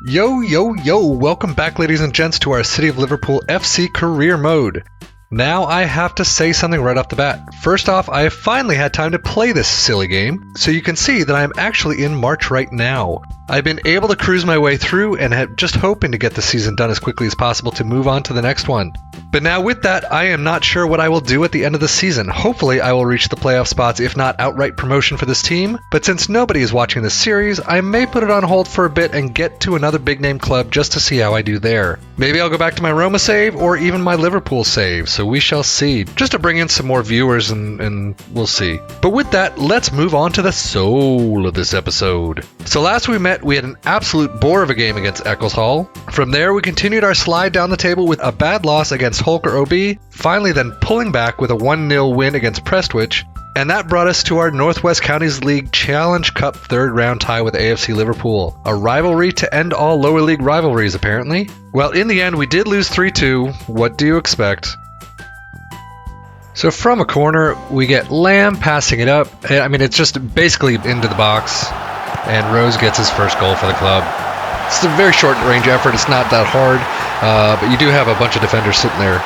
Yo, yo, yo! Welcome back, ladies and gents, to our City of Liverpool FC Career Mode. Now I have to say something right off the bat. First off, I have finally had time to play this silly game, so you can see that I am actually in March right now. I've been able to cruise my way through and have just hoping to get the season done as quickly as possible to move on to the next one. But now with that, I am not sure what I will do at the end of the season. Hopefully I will reach the playoff spots, if not outright promotion for this team. But since nobody is watching this series, I may put it on hold for a bit and get to another big name club just to see how I do there. Maybe I'll go back to my Roma save or even my Liverpool save, so we shall see. Just to bring in some more viewers and we'll see. But with that, let's move on to the soul of this episode. So last we met, we had an absolute bore of a game against Eccleshall. From there, we continued our slide down the table with a bad loss against Holker OB, finally then pulling back with a 1-0 win against Prestwich, and that brought us to our Northwest Counties League Challenge Cup third round tie with AFC Liverpool. A rivalry to end all lower league rivalries, apparently. Well, in the end, we did lose 3-2. What do you expect? So from a corner, we get Lamb passing it up. I mean, it's just basically into the box, and Rose gets his first goal for the club. It's a very short range effort. It's not that hard, but you do have a bunch of defenders sitting there.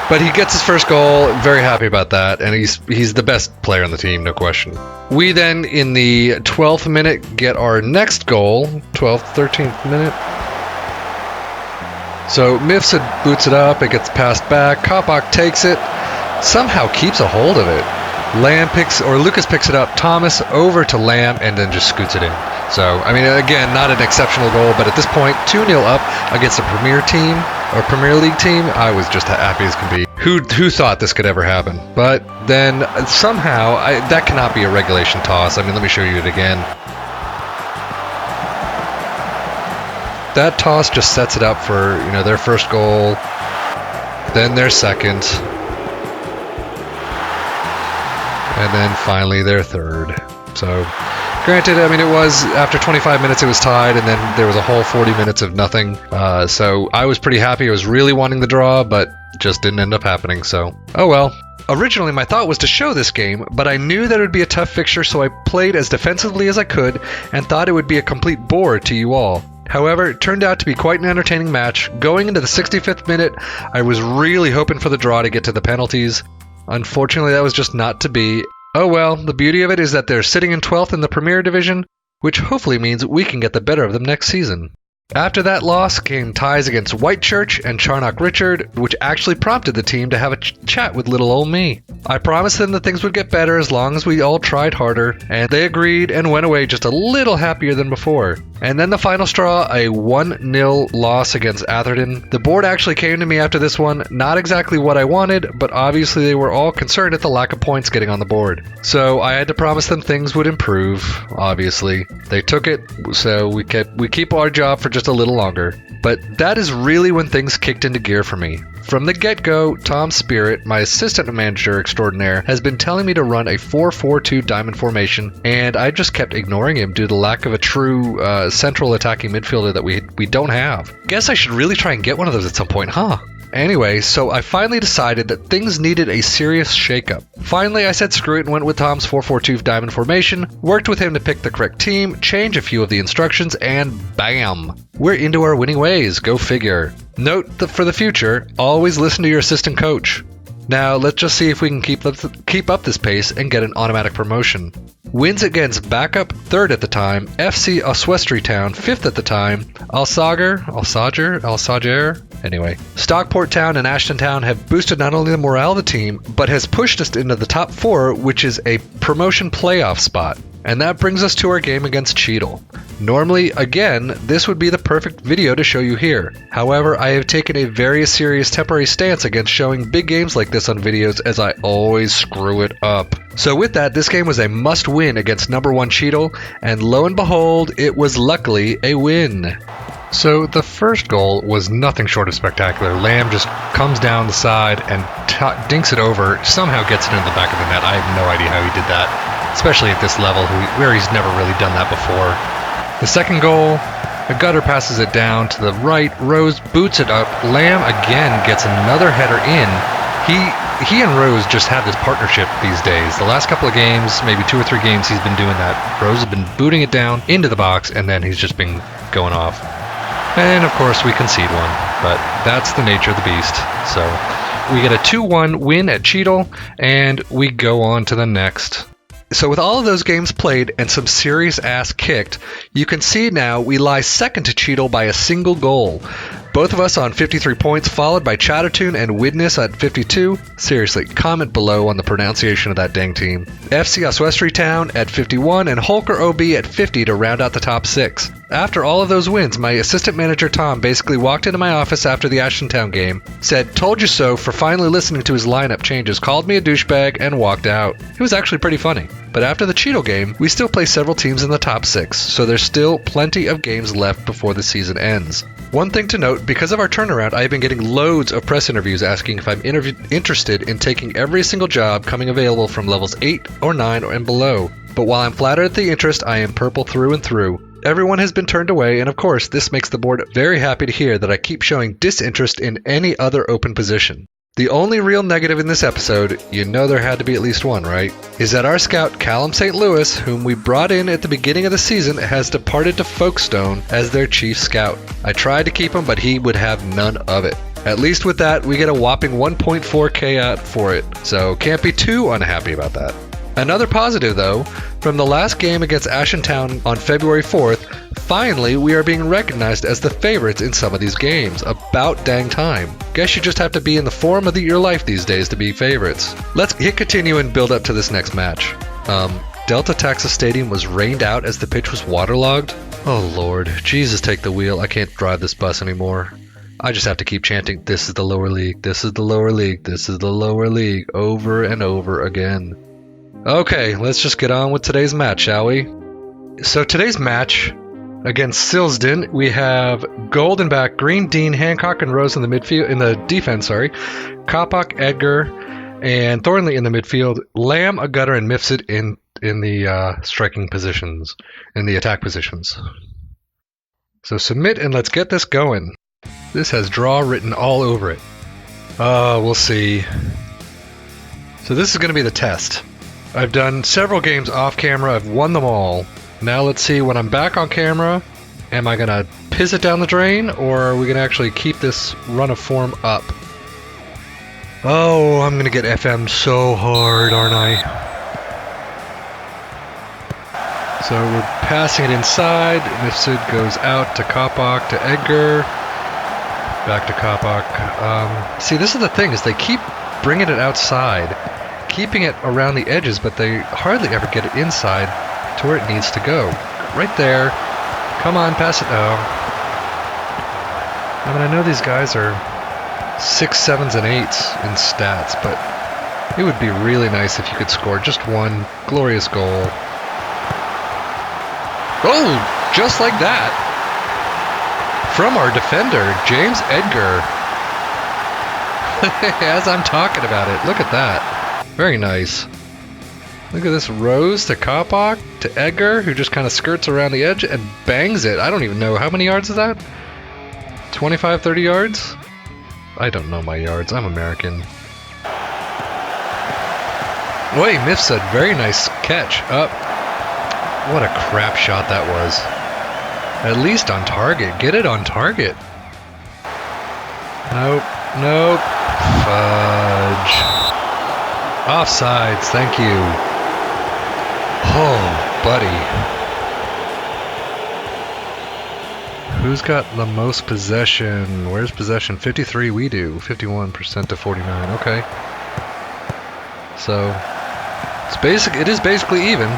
But he gets his first goal. Very happy about that, and he's the best player on the team, no question. We then, in the 12th minute, get our next goal. 12th, 13th minute. So Mifsud boots it up. It gets passed back. Kopach takes it. Somehow keeps a hold of it. Lucas picks it up, Thomas over to Lamb, and then just scoots it in. So, I mean, again, not an exceptional goal, but at this point, 2-0 up against a Premier League team, I was just happy as can be. Who thought this could ever happen? But then, somehow, that cannot be a regulation toss. I mean, let me show you it again. That toss just sets it up for, their first goal, then their second, and then finally their third. So, granted, I mean, it was, after 25 minutes it was tied, and then there was a whole 40 minutes of nothing. So I was pretty happy. I was really wanting the draw, but just didn't end up happening, so oh well. Originally, my thought was to show this game, but I knew that it would be a tough fixture, so I played as defensively as I could and thought it would be a complete bore to you all. However, it turned out to be quite an entertaining match. Going into the 65th minute, I was really hoping for the draw to get to the penalties. Unfortunately, that was just not to be. Oh well, the beauty of it is that they're sitting in 12th in the Premier Division, which hopefully means we can get the better of them next season. After that loss came ties against Whitechurch and Charnock Richard, which actually prompted the team to have a chat with little old me. I promised them that things would get better as long as we all tried harder, and they agreed and went away just a little happier than before. And then the final straw, a 1-0 loss against Atherton. The board actually came to me after this one, not exactly what I wanted, but obviously they were all concerned at the lack of points getting on the board. So I had to promise them things would improve, obviously. They took it, so we keep our job for just a little longer. But that is really when things kicked into gear for me. From the get-go, Tom Spirit, my assistant manager extraordinaire, has been telling me to run a 4-4-2 diamond formation, and I just kept ignoring him due to the lack of a true central attacking midfielder that we don't have. Guess I should really try and get one of those at some point, huh? Anyway, so I finally decided that things needed a serious shakeup. Finally, I said screw it and went with Tom's 4-4-2 diamond formation, worked with him to pick the correct team, change a few of the instructions, and bam! We're into our winning ways, go figure. Note that for the future, always listen to your assistant coach. Now, let's just see if we can keep up this pace and get an automatic promotion. Wins against backup, 3rd at the time, FC Oswestry Town, 5th at the time, Alsager, anyway. Stockport Town and Ashton Town have boosted not only the morale of the team, but has pushed us into the top 4, which is a promotion playoff spot. And that brings us to our game against Cheadle. Normally, again, this would be the perfect video to show you here. However, I have taken a very serious temporary stance against showing big games like this on videos, as I always screw it up. So with that, this game was a must-win against number 1 Cheadle, and lo and behold, it was luckily a win. So the first goal was nothing short of spectacular. Lamb just comes down the side and dinks it over, somehow gets it into the back of the net. I have no idea how he did that, especially at this level where he's never really done that before. The second goal, the gutter passes it down to the right, Rose boots it up, Lamb again gets another header in. He and Rose just have this partnership these days. The last couple of games, maybe 2 or 3 games, he's been doing that. Rose has been booting it down into the box, and then he's just been going off. And of course we concede one, but that's the nature of the beast. So we get a 2-1 win at Cheadle, and we go on to the next. So with all of those games played and some serious ass kicked, you can see now we lie second to Cheadle by a single goal. Both of us on 53 points, followed by Chattertoon and Widness at 52. Seriously, comment below on the pronunciation of that dang team. FC Oswestry Town at 51 and Holker OB at 50 to round out the top 6. After all of those wins, my assistant manager Tom basically walked into my office after the Ashtontown game, said "told you so" for finally listening to his lineup changes, called me a douchebag, and walked out. It was actually pretty funny. But after the Cheadle game, we still play several teams in the top 6, so there's still plenty of games left before the season ends. One thing to note, because of our turnaround, I've been getting loads of press interviews asking if I'm interested in taking every single job coming available from levels 8 or 9 and below. But while I'm flattered at the interest, I am purple through and through. Everyone has been turned away, and of course, this makes the board very happy to hear that I keep showing disinterest in any other open position. The only real negative in this episode, you know there had to be at least one, right? Is that our scout Callum St. Louis, whom we brought in at the beginning of the season, has departed to Folkestone as their chief scout. I tried to keep him, but he would have none of it. At least with that, we get a whopping 1.4k out for it, so can't be too unhappy about that. Another positive though, from the last game against Ashtontown on February 4th, finally we are being recognized as the favorites in some of these games. About dang time. Guess you just have to be in the form of your life these days to be favorites. Let's hit continue and build up to this next match. Delta Texas Stadium was rained out as the pitch was waterlogged. Oh lord, Jesus take the wheel, I can't drive this bus anymore. I just have to keep chanting, "This is the lower league, this is the lower league, this is the lower league," over and over again. Okay, let's just get on with today's match, shall we? So today's match against Silsden, we have Goldenback, Green, Dean, Hancock, and Rose in the midfield, in the defense. Kopak, Edgar, and Thornley in the midfield. Lamb, a gutter, and Mifsud in the striking positions, in the attack positions. So submit and let's get this going. This has draw written all over it. We'll see. So this is going to be the test. I've done several games off camera, I've won them all. Now let's see, when I'm back on camera, am I gonna piss it down the drain, or are we gonna actually keep this run of form up? Oh, I'm gonna get FM'd so hard, aren't I? So we're passing it inside, Mifsud goes out to Kopak, to Edgar, back to Kopak. See, this is the thing, is they keep bringing it outside, keeping it around the edges, but they hardly ever get it inside to where it needs to go. Right there. Come on, pass it. Oh. I mean, I know these guys are 6, 7s, and 8s in stats, but it would be really nice if you could score just one glorious goal. Oh, just like that. From our defender, James Edgar. As I'm talking about it, look at that. Very nice. Look at this, Rose to Kopak to Edgar, who just kind of skirts around the edge and bangs it. I don't even know. How many yards is that? 25, 30 yards? I don't know my yards. I'm American. Wait, Mifsud, very nice catch. Up. What a crap shot that was. At least on target. Get it on target. Nope. Nope. Fudge. Offsides, thank you. Oh, buddy. Who's got the most possession? Where's possession? 53 we do. 51% to 49. Okay. So it is basically even.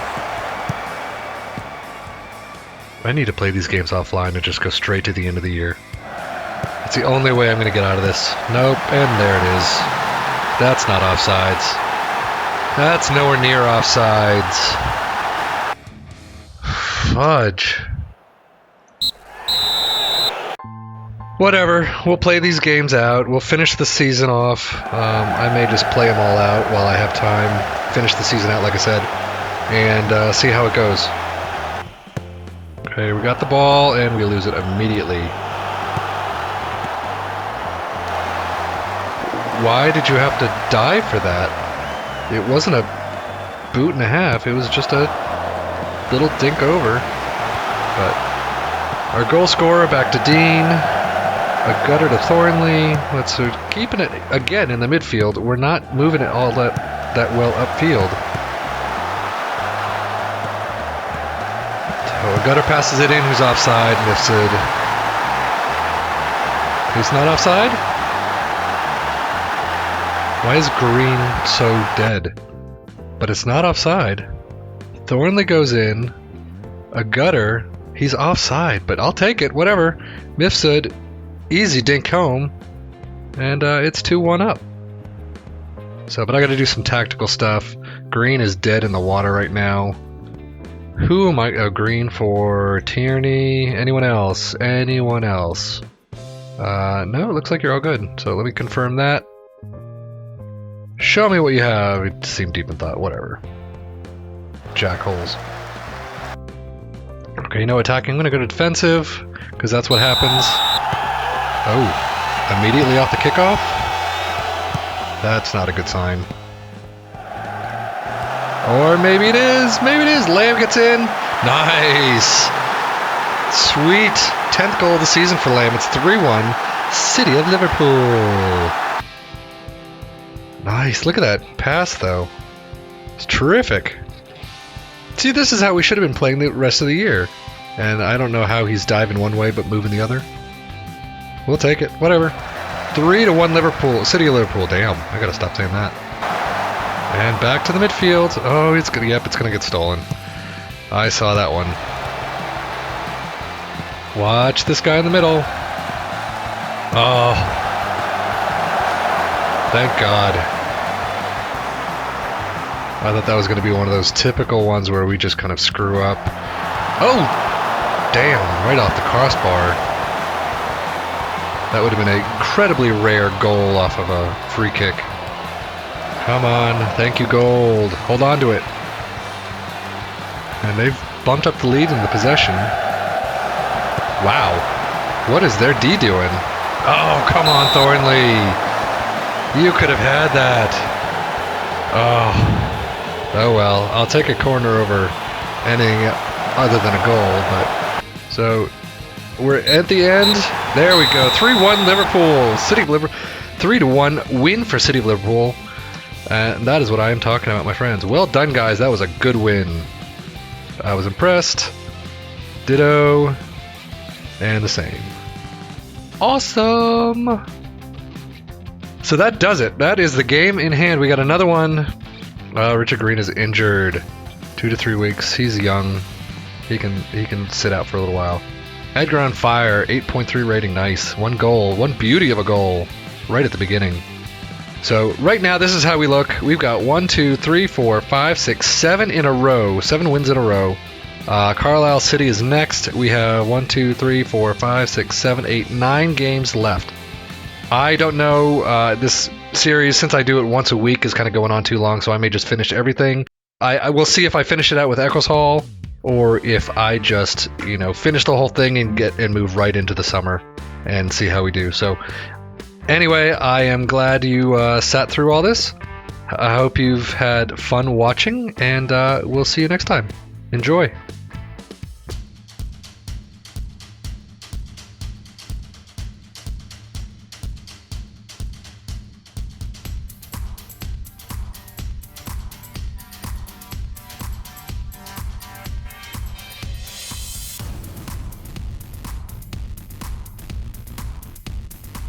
I need to play these games offline and just go straight to the end of the year. It's the only way I'm going to get out of this. Nope, and there it is. That's not offsides. That's nowhere near offsides. Fudge. Whatever, we'll play these games out. We'll finish the season off. I may just play them all out while I have time. Finish the season out, like I said. And see how it goes. Okay, we got the ball, and we lose it immediately. Why did you have to dive for that? It wasn't a boot and a half, it was just a little dink over. But Our goal scorer back to Dean. A gutter to Thornley. Let's keeping it again in the midfield. We're not moving it all that well upfield. So a gutter passes it in. Who's offside? Mifsud. Who's not offside? Why is Green so dead? But it's not offside. Thornley goes in. A gutter. He's offside, but I'll take it. Whatever. Mifsud. Easy dink home. And it's 2-1 up. So, but I gotta do some tactical stuff. Green is dead in the water right now. Who am I? Oh, Green for Tierney. Anyone else? Anyone else? No, it looks like you're all good. So let me confirm that. Show me what you have. It seemed deep in thought. Whatever. Jackholes. Okay, no attacking. I'm gonna go to defensive, because that's what happens. Oh, immediately off the kickoff? That's not a good sign. Or maybe it is. Maybe it is. Lamb gets in. Nice. Sweet. 10th goal of the season for Lamb. It's 3-1. City of Liverpool. Nice. Look at that pass, though. It's terrific. See, this is how we should have been playing the rest of the year. And I don't know how he's diving one way but moving the other. We'll take it. Whatever. 3-1 Liverpool. City of Liverpool. Damn. I gotta stop saying that. And back to the midfield. Oh, it's gonna. Yep, it's gonna get stolen. I saw that one. Watch this guy in the middle. Oh. Thank God. I thought that was gonna be one of those typical ones where we just kind of screw up. Oh! Damn, right off the crossbar. That would have been an incredibly rare goal off of a free kick. Come on. Thank you, Gold. Hold on to it. And they've bumped up the lead in the possession. Wow. What is their D doing? Oh, come on, Thornley. You could have had that. Oh well. I'll take a corner over anything other than a goal. But so we're at the end. There we go. 3-1 Liverpool. City of Liverpool. 3-1 win for City of Liverpool. And that is what I am talking about, my friends. Well done, guys. That was a good win. I was impressed. Ditto. And the same. Awesome. So that does it. That is the game in hand. We got another one. Richard Green is injured. 2 to 3 weeks. He's young. He can sit out for a little while. Edgar on fire. 8.3 rating. Nice. 1 goal. 1 beauty of a goal. Right at the beginning. So right now, this is how we look. We've got 1, 2, 3, 4, 5, 6, 7 in a row. 7 wins in a row. Carlisle City is next. We have 1, 2, 3, 4, 5, 6, 7, 8, 9 games left. I don't know. This series, since I do it once a week, is kind of going on too long, so I may just finish everything. I will see if I finish it out with Eccles Hall, or if I just, finish the whole thing and move right into the summer and see how we do. So anyway, I am glad you sat through all this. I hope you've had fun watching, and we'll see you next time. Enjoy.